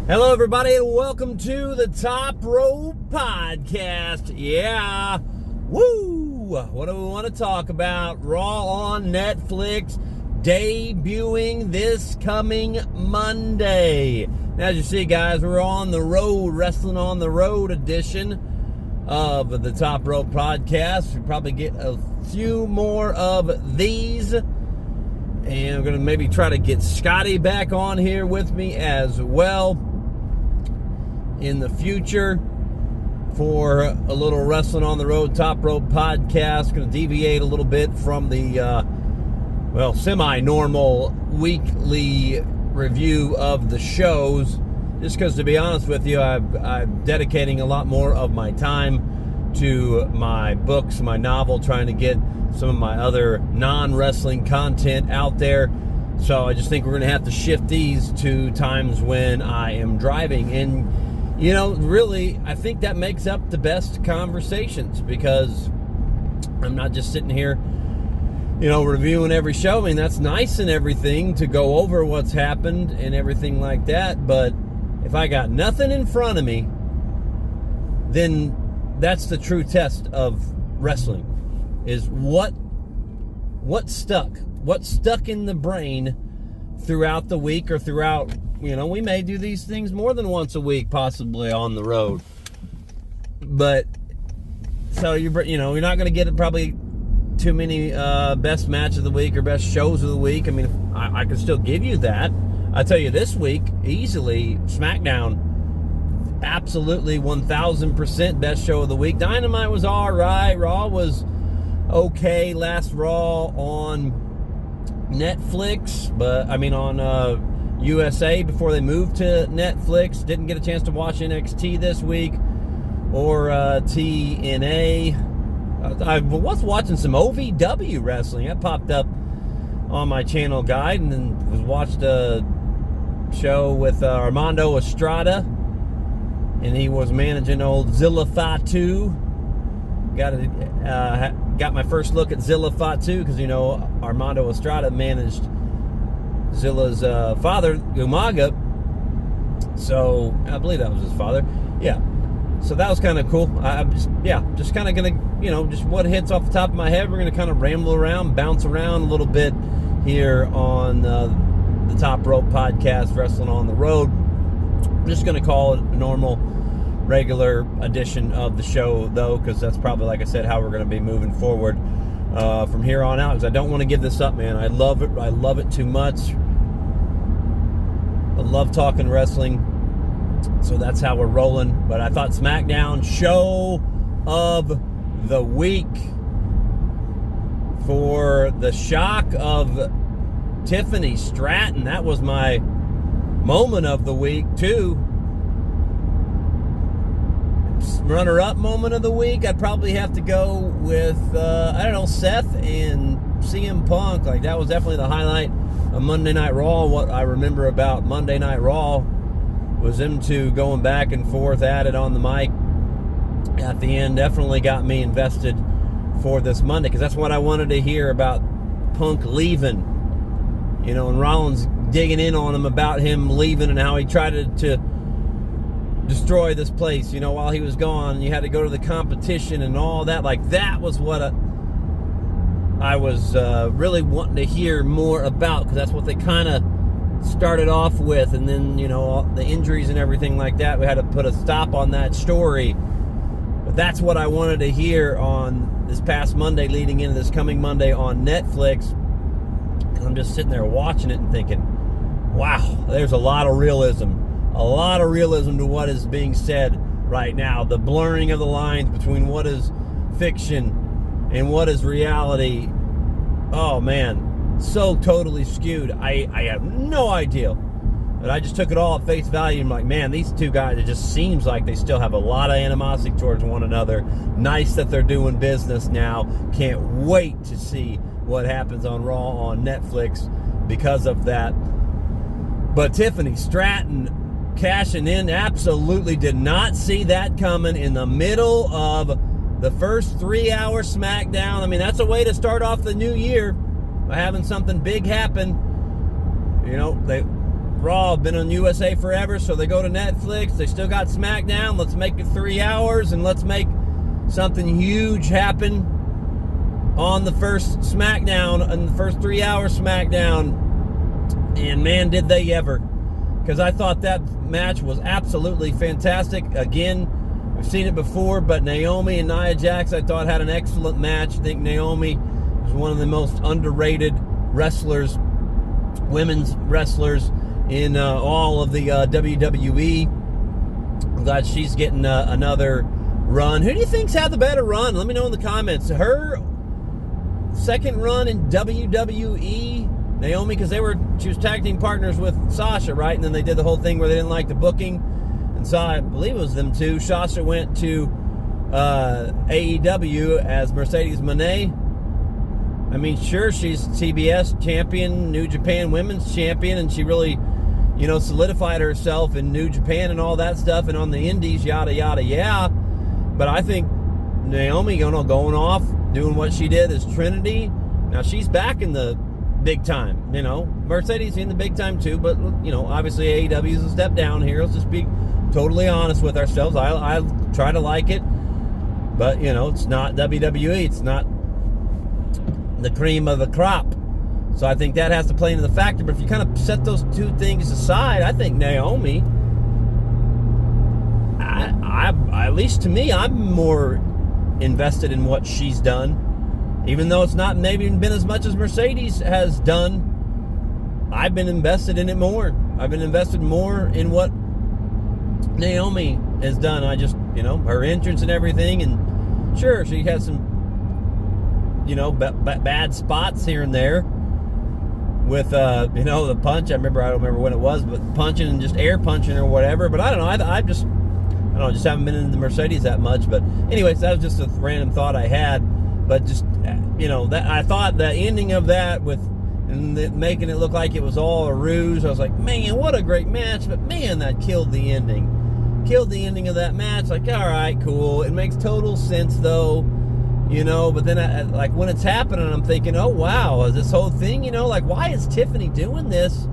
Hello, everybody, and welcome to the Top Row Podcast. Yeah. Woo! What do we want to talk about? Raw on Netflix, debuting this coming Monday. Now, as you see, guys, we're on the road, Wrestling on the Road edition of the Top Row Podcast. We'll probably get a few more of these. And I'm going to maybe try to get Scotty back on here with me as well in the future for a little Wrestling on the Road Top Rope Podcast. Going to deviate a little bit from the, semi-normal weekly review of the shows. Just because, to be honest with you, I'm dedicating a lot more of my time to my books, my novel, trying to get some of my other non-wrestling content out there. So I just think we're going to have to shift these to times when I am driving. And you know, really, I think that makes up the best conversations, because I'm not just sitting here, reviewing every show. I mean, that's nice and everything to go over what's happened and everything like that. But if I got nothing in front of me, then that's the true test of wrestling, is what stuck in the brain throughout the week or throughout. We may do these things more than once a week, possibly on the road. But so you're not going to get probably too many best match of the week or best shows of the week. I mean, I can still give you that. I tell you, this week easily SmackDown, absolutely 1,000% best show of the week. Dynamite was all right. Raw was okay. Last Raw on Netflix, but on USA before they moved to Netflix. Didn't get a chance to watch NXT this week or TNA. I was watching some OVW wrestling. That popped up on my channel guide, and then watched a show with Armando Estrada, and he was managing old Zilla Fatu. Got my first look at Zilla Fatu because Armando Estrada managed Zilla's father, Umaga. So I believe that was his father. Yeah. So that was kind of cool. I'm just kind of gonna, just what hits off the top of my head. We're gonna kind of ramble around, bounce around a little bit here on the Top Rope Podcast, Wrestling on the Road. I'm just gonna call it a normal, regular edition of the show, though, because that's probably, like I said, how we're gonna be moving forward from here on out. Because I don't want to give this up, man. I love it. I love it too much. I love talking wrestling, so that's how we're rolling. But I thought SmackDown show of the week, for the shock of Tiffany Stratton. That was my moment of the week, too. Runner-up moment of the week, I'd probably have to go with, Seth and CM Punk. Like, that was definitely the highlight of Monday Night Raw. What I remember about Monday Night Raw was them two going back and forth at it on the mic at the end. Definitely got me invested for this Monday, because that's what I wanted to hear about Punk leaving. And Rollins digging in on him about him leaving and how he tried to destroy this place, while he was gone. You had to go to the competition and all that. Like, that was what I was really wanting to hear more about, because that's what they kind of started off with. And then, all the injuries and everything like that, we had to put a stop on that story. But that's what I wanted to hear on this past Monday, leading into this coming Monday on Netflix. And I'm just sitting there watching it and thinking, wow, there's a lot of realism. A lot of realism to what is being said right now. The blurring of the lines between what is fiction and what is reality. Oh, man. So totally skewed. I have no idea. But I just took it all at face value. I'm like, man, these two guys, it just seems like they still have a lot of animosity towards one another. Nice that they're doing business now. Can't wait to see what happens on Raw on Netflix because of that. But Tiffany Stratton cashing in, absolutely did not see that coming in the middle of the first 3-hour SmackDown. I mean, that's a way to start off the new year, by having something big happen. They Raw have been on USA forever, so they go to Netflix. They still got SmackDown. Let's make it 3 hours, and let's make something huge happen on the first SmackDown, on the first 3 hour SmackDown. And man, did they ever. Because I thought that match was absolutely fantastic. Again, we've seen it before, but Naomi and Nia Jax, I thought, had an excellent match. I think Naomi is one of the most underrated wrestlers, women's wrestlers in all of the WWE. I'm glad she's getting another run. Who do you think's had the better run? Let me know in the comments. Her second run in WWE, Naomi, because she was tag team partners with Sasha, right? And then they did the whole thing where they didn't like the booking, and so I believe it was them two. Sasha went to AEW as Mercedes Moné. I mean, sure, she's TBS champion, New Japan Women's champion, and she really, solidified herself in New Japan and all that stuff, and on the indies, yada yada, yeah. But I think Naomi going off, doing what she did as Trinity. Now she's back in the big time, Mercedes in the big time too, but obviously AEW is a step down here. Let's just be totally honest with ourselves. I try to like it, but it's not WWE. It's not the cream of the crop. So I think that has to play into the factor. But if you kind of set those two things aside, I think Naomi, I at least to me, I'm more invested in what she's done. Even though it's not maybe been as much as Mercedes has done, I've been invested in it more. I've been invested more in what Naomi has done. I just, her entrance and everything. And sure, she has some, bad spots here and there with, the punch. I don't remember when it was, but punching and just air punching or whatever. But I don't know. I just haven't been into the Mercedes that much. But anyways, that was just a random thought I had. But just, that I thought the ending of that making it look like it was all a ruse, I was like, man, what a great match. But man, that killed the ending. Killed the ending of that match. Like, all right, cool. It makes total sense, though. But then, when it's happening, I'm thinking, oh, wow, is this whole thing, why is Tiffany doing this?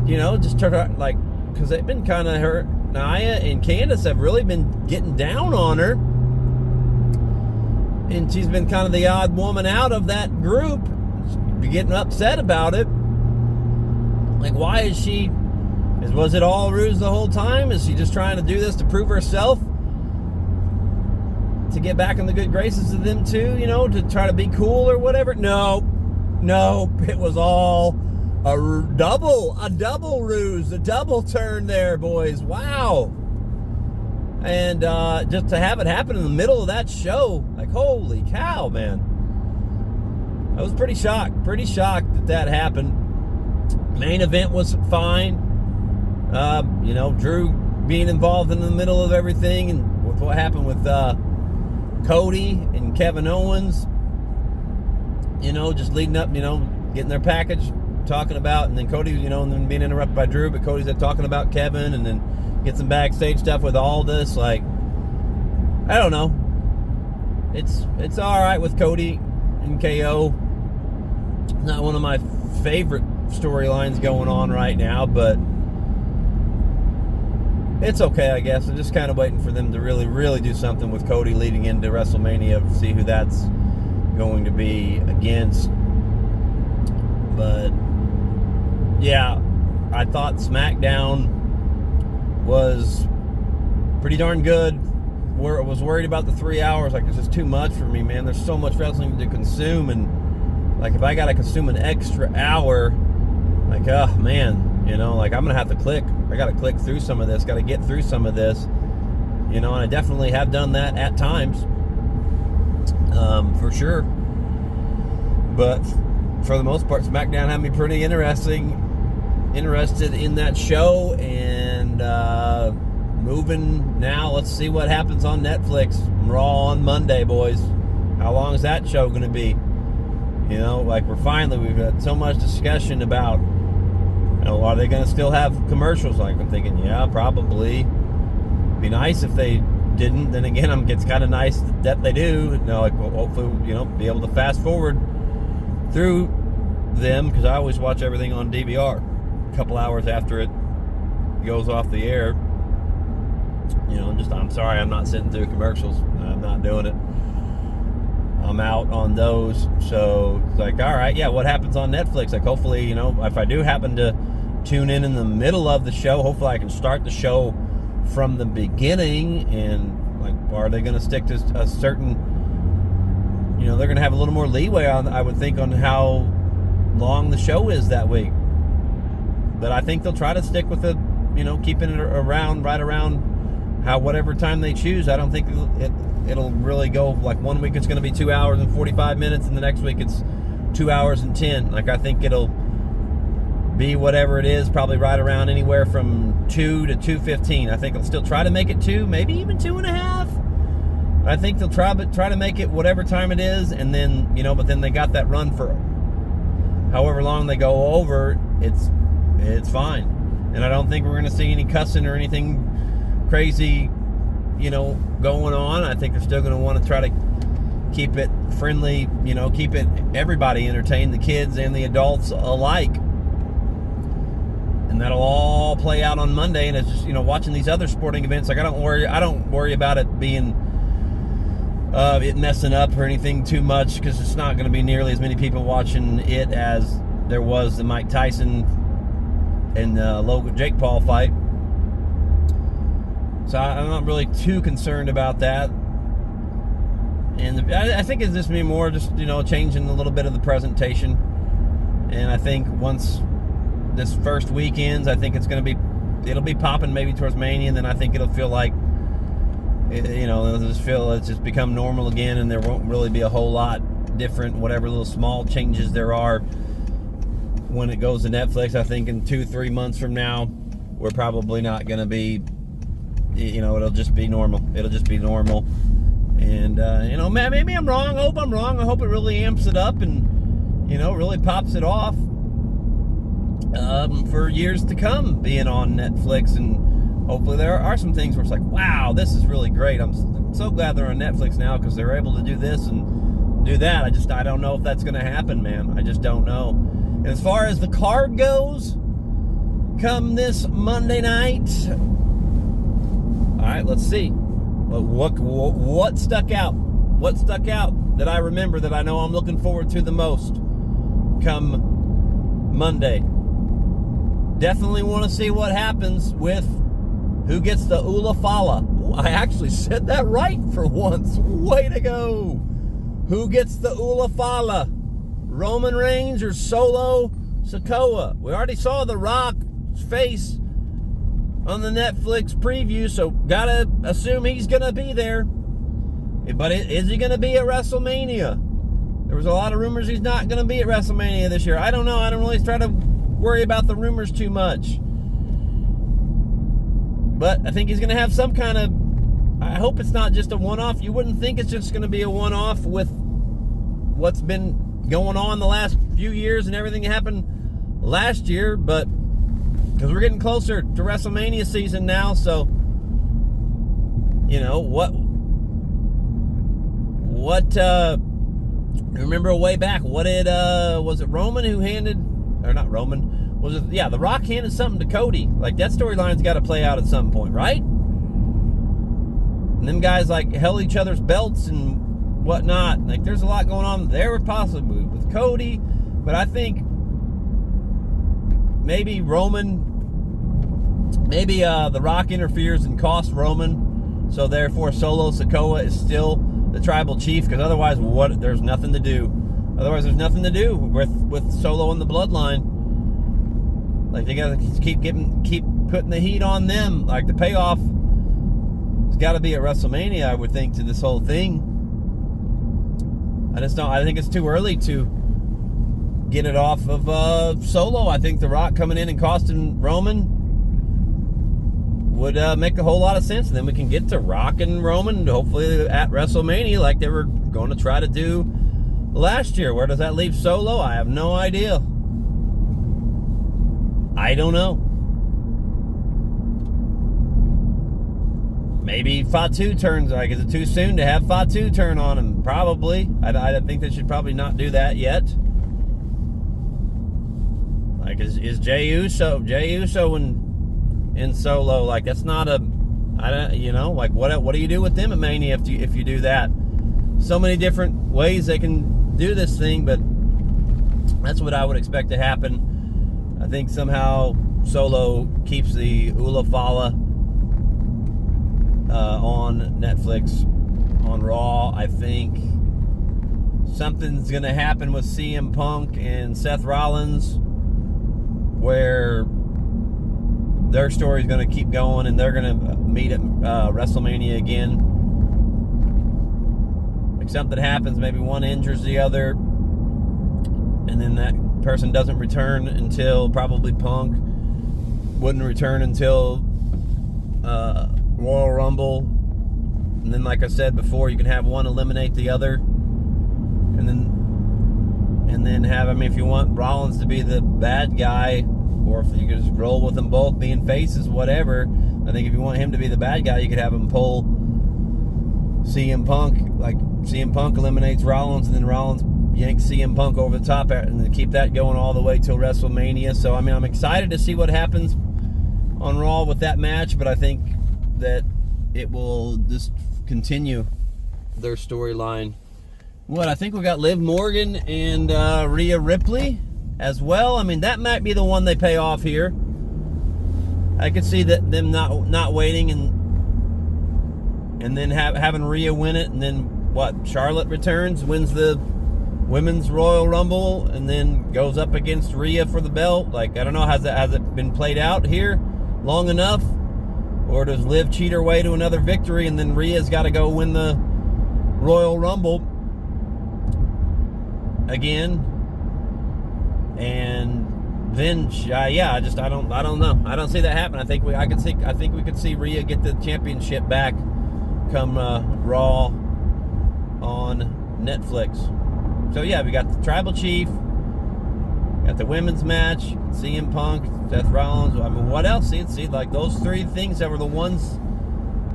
Just because they've been kind of hurt. Nia and Candice have really been getting down on her. And she's been kind of the odd woman out of that group. She's getting upset about it. Like, why is she... Was it all ruse the whole time? Is she just trying to do this to prove herself? To get back in the good graces of them too, to try to be cool or whatever? No. It was all a double ruse, a double turn there, boys. Wow. And just to have it happen in the middle of that show, like, holy cow, man. I was pretty shocked that happened. Main event was fine. Drew being involved in the middle of everything, and with what happened with Cody and Kevin Owens, just leading up, getting their package, talking about, and then Cody, and then being interrupted by Drew, but Cody's there talking about Kevin, and then get some backstage stuff with Aldis. Like, I don't know. It's all right with Cody and KO. Not one of my favorite storylines going on right now, but it's okay, I guess. I'm just kind of waiting for them to really, really do something with Cody leading into WrestleMania to see who that's going to be against. But, yeah, I thought SmackDown was pretty darn good. Where I was worried about the 3 hours. Like, it's just too much for me, man. There's so much wrestling to consume. And, like, if I got to consume an extra hour, like, oh, man. I'm going to have to click. I got to click through some of this. Got to get through some of this. And I definitely have done that at times. For sure. But for the most part, SmackDown had me pretty interested in that show. And moving now, let's see what happens on Netflix. Raw on Monday, boys. How long is that show going to be? We've had so much discussion about, are they going to still have commercials? Like, I'm thinking, yeah, probably. Be nice if they didn't. Then again, it's kind of nice that they do. Hopefully, be able to fast forward through them, because I always watch everything on DVR. couple hours after it goes off the air. I'm sorry, I'm not sitting through commercials. I'm not doing it. I'm out on those. So it's like, all right, yeah, what happens on Netflix? Like, hopefully, if I do happen to tune in the middle of the show, hopefully I can start the show from the beginning. And like, are they going to stick to a certain, they're going to have a little more leeway on, I would think, on how long the show is that week. But I think they'll try to stick with it, keeping it right around whatever time they choose. I don't think it'll really go like one week it's going to be 2 hours and 45 minutes and the next week it's 2 hours and 10. Like, I think it'll be whatever it is, probably right around anywhere from 2 to 2:15. I think they'll still try to make it 2, maybe even 2.5. I think they'll try to make it whatever time it is, and then, but then they got that run for however long they go over, it's fine. And I don't think we're going to see any cussing or anything crazy, going on. I think they're still going to want to try to keep it friendly, keep it everybody entertained, the kids and the adults alike. And that'll all play out on Monday. And it's just, watching these other sporting events, like, I don't worry about it being it messing up or anything too much, because it's not going to be nearly as many people watching it as there was the Mike Tyson and Logan Jake Paul fight. So I'm not really too concerned about that. And I think it's just me more just, changing a little bit of the presentation. And I think once this first week ends, I think it'll be popping maybe towards Mania, and then I think it'll feel like, it's just become normal again, and there won't really be a whole lot different, whatever little small changes there are when it goes to Netflix. I think in 2-3 months from now, we're probably not going to be, it'll just be normal. It'll just be normal. And, maybe I'm wrong. I hope I'm wrong. I hope it really amps it up and, really pops it off for years to come, being on Netflix. And hopefully there are some things where it's like, wow, this is really great. I'm so glad they're on Netflix now, because they're able to do this and do that. I don't know if that's going to happen, man. I just don't know. And as far as the card goes, come this Monday night, all right, let's see. What stuck out? What stuck out that I remember, that I know I'm looking forward to the most come Monday? Definitely want to see what happens with who gets the Ula Fala. Ooh, I actually said that right for once. Way to go. Who gets the Ula Fala? Roman Reigns or Solo Sikoa? We already saw The Rock's face on the Netflix preview, so gotta assume he's gonna be there. But is he gonna be at WrestleMania? There was a lot of rumors he's not gonna be at WrestleMania this year. I don't know. I don't really try to worry about the rumors too much. But I think he's gonna have some kind of, I hope it's not just a one-off. You wouldn't think it's just gonna be a one-off with what's been going on the last few years and everything that happened last year, but because we're getting closer to WrestleMania season now, so remember way back, was it Roman who handed, or not Roman, was it, yeah, The Rock handed something to Cody. Like, that storyline's got to play out at some point, right? And them guys like held each other's belts and whatnot. Like, there's a lot going on there possibly with Cody, but I think maybe The Rock interferes and costs Roman, so therefore Solo Sikoa is still the tribal chief, because otherwise there's nothing to do. Otherwise there's nothing to do with Solo and the bloodline. Like, they gotta keep putting the heat on them. Like, the payoff has got to be at WrestleMania, I would think, to this whole thing. I think it's too early to get it off of Solo. I think The Rock coming in and costing Roman would make a whole lot of sense. And then we can get to Rock and Roman, hopefully at WrestleMania, like they were going to try to do last year. Where does that leave Solo? I have no idea. I don't know. Maybe Fatu turns, like, is it too soon to have Fatu turn on him? Probably. I think they should probably not do that yet. Like, is Jey Uso in Solo, like, that's not a, I don't, you know, like, what do you do with them at Mania if you do that? So many different ways they can do this thing, but that's what I would expect to happen. I think somehow Solo keeps the Ula Fala on Netflix on Raw. I think something's going to happen with CM Punk and Seth Rollins where their story is going to keep going and they're going to meet at WrestleMania again. Like, something happens, maybe one injures the other, and then that person doesn't return until probably Punk wouldn't return until Royal Rumble. And then, like I said before, you can have one eliminate the other. And then have, I mean, if you want Rollins to be the bad guy, or if you could just roll with them both being faces, whatever. I think if you want him to be the bad guy, you could have him pull CM Punk. Like, CM Punk eliminates Rollins, and then Rollins yanks CM Punk over the top, and then keep that going all the way till WrestleMania. So, I mean, I'm excited to see what happens on Raw with that match, but I think that it will just continue their storyline. I think we got Liv Morgan and Rhea Ripley as well. I mean, that might be the one they pay off here. I could see that them not waiting and then having Rhea win it, and then Charlotte returns, wins the Women's Royal Rumble, and then goes up against Rhea for the belt. Like, I don't know, has it been played out here long enough? Or does Liv cheat her way to another victory, and then Rhea's got to go win the Royal Rumble again? And then, I don't know. I don't see that happen. I think we could see Rhea get the championship back come Raw on Netflix. So yeah, we got the Tribal Chief, got the women's match, CM Punk, Seth Rollins. I mean, what else? See, like, those three things that were the ones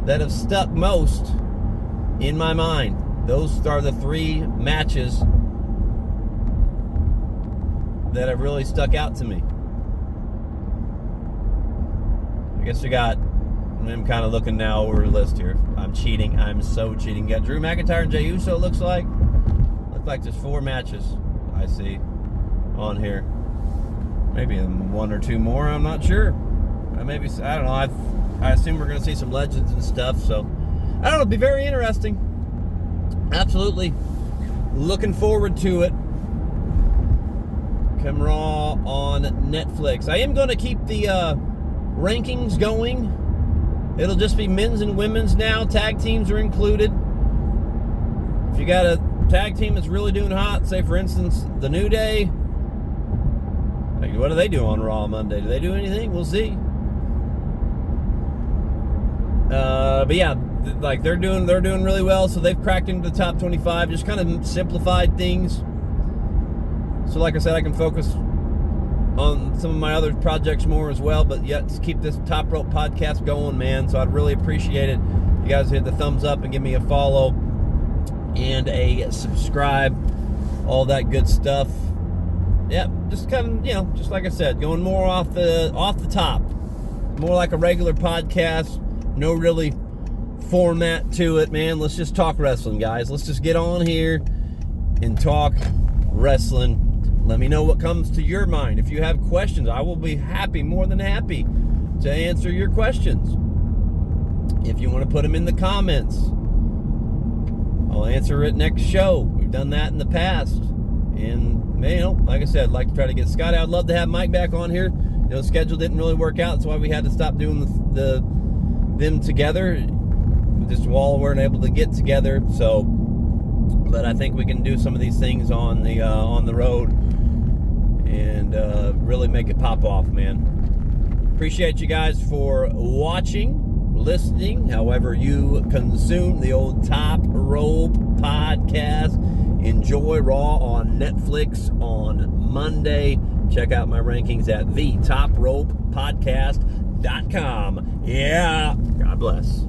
that have stuck most in my mind. Those are the three matches that have really stuck out to me. I guess we got, I'm kind of looking now over the list here. I'm cheating. I'm so cheating. Got Drew McIntyre and Jey Uso, looks like. Looks like there's 4 matches I see on here. Maybe 1 or 2 more, I'm not sure. I don't know. I assume we're going to see some legends and stuff, so I don't know. It'll be very interesting. Absolutely looking forward to it. Come Raw on Netflix. I am going to keep the rankings going. It'll just be men's and women's now. Tag teams are included. If you got a tag team that's really doing hot, say for instance the New Day, like, what do they do on Raw Monday? Do they do anything? We'll see. But yeah, like, they're doing really well. So they've cracked into the top 25. Just kind of simplified things. So like I said, I can focus on some of my other projects more as well, but yet to keep this Top Rope podcast going, man. So I'd really appreciate it. You guys hit the thumbs up and give me a follow and a subscribe, all that good stuff. Yep, just kind of, just like I said, going more off the top, more like a regular podcast. No really format to it, man. Let's just talk wrestling, guys. Let's just get on here and talk wrestling. Let me know what comes to your mind. If you have questions, I will be more than happy to answer your questions. If you want to put them in the comments, I'll answer it next show. We've done that in the past. And, like I said, I'd like to try to get Scott out. I'd love to have Mike back on here. The schedule didn't really work out. That's why we had to stop doing them together. Just all weren't able to get together. So, but I think we can do some of these things on the road and really make it pop off, man. Appreciate you guys for watching, listening, however you consume the old Top Rope podcast. Enjoy Raw on Netflix on Monday. Check out my rankings at thetopropepodcast.com. Yeah, God bless.